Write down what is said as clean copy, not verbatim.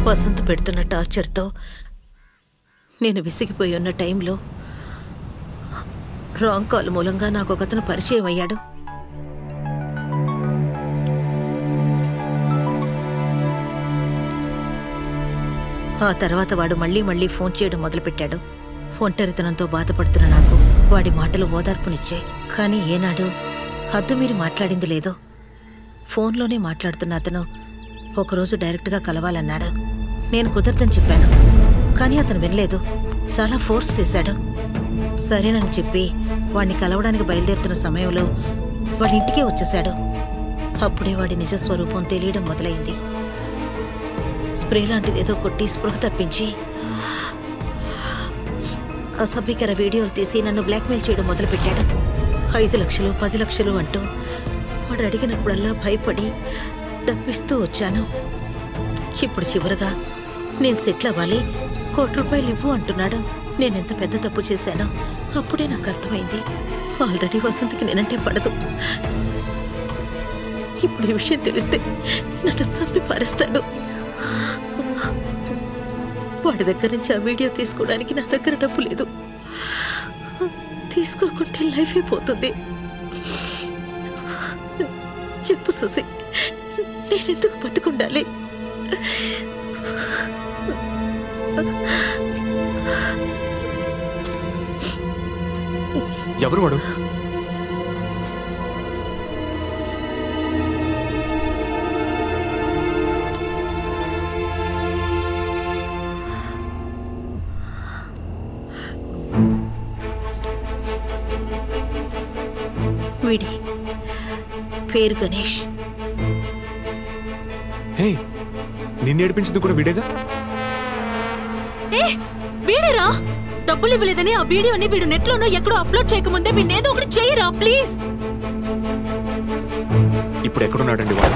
వసంత్ పెడుతున్న టార్చర్తో నేను విసిగిపోయి ఉన్న టైంలో రాంగ్ కాల్ మూలంగా నాకు ఒకతను పరిచయం అయ్యాడు. ఆ తర్వాత వాడు మళ్ళీ ఫోన్ చేయడం మొదలుపెట్టాడు. ఒంటరితనంతో బాధపడుతున్న నాకు వాడి మాటలు ఓదార్పునిచ్చాయి. కానీ ఏనాడు హద్దు మీరు మాట్లాడింది లేదో. ఫోన్లోనే మాట్లాడుతున్న అతను ఒకరోజు డైరెక్ట్గా కలవాలన్నాడు. నేను కుదరదని చెప్పాను. కానీ అతను వినలేదు. చాలా ఫోర్స్ చేశాడు. సరేనని చెప్పి వాడిని కలవడానికి బయలుదేరుతున్న సమయంలో వాడి ఇంటికే వచ్చేశాడు. అప్పుడే వాడి నిజస్వరూపం తెలియడం మొదలైంది. స్ప్రే లాంటిదేదో కొట్టి స్పృహ తప్పించి అసభ్యకర వీడియోలు తీసి నన్ను బ్లాక్మెయిల్ చేయడం మొదలుపెట్టాడు. 5 లక్షలు 10 లక్షలు అంటూ వాడు అడిగినప్పుడల్లా భయపడి డబ్బిస్తూ వచ్చాను. ఇప్పుడు చివరగా నేను సెటిల్ అవ్వాలి, 1 కోటి రూపాయలు ఇవ్వు అంటున్నాడు. నేనెంత పెద్ద తప్పు చేశానో అప్పుడే నాకు అర్థమైంది. ఆల్రెడీ వసంత్కి నేనంటే పడదు. ఇప్పుడు ఈ విషయం తెలిస్తే నన్ను చంపి పారేస్తాడు. వాడి దగ్గర నుంచి ఆ వీడియో తీసుకోవడానికి నా దగ్గర డబ్బు లేదు. తీసుకోకుంటే లైఫ్ అయిపోతుంది. చెప్పు సుసి, నేనెందుకు బతుకుండాలి? ఎవరు వాడు? వీడి పేరు గణేష్. హే, నిన్ను ఏడిపించింది కూడా వీడేగా? వీడేరా? డబ్బులు ఇవ్వలేదని ఆ వీడియోని వీడు నెట్లోనో ఎక్కడో అప్లోడ్ చేయకముందే వీడినేదో ఒకటి చేయరా ప్లీజ్. ఇప్పుడు ఎక్కడున్నాడండి వాడు?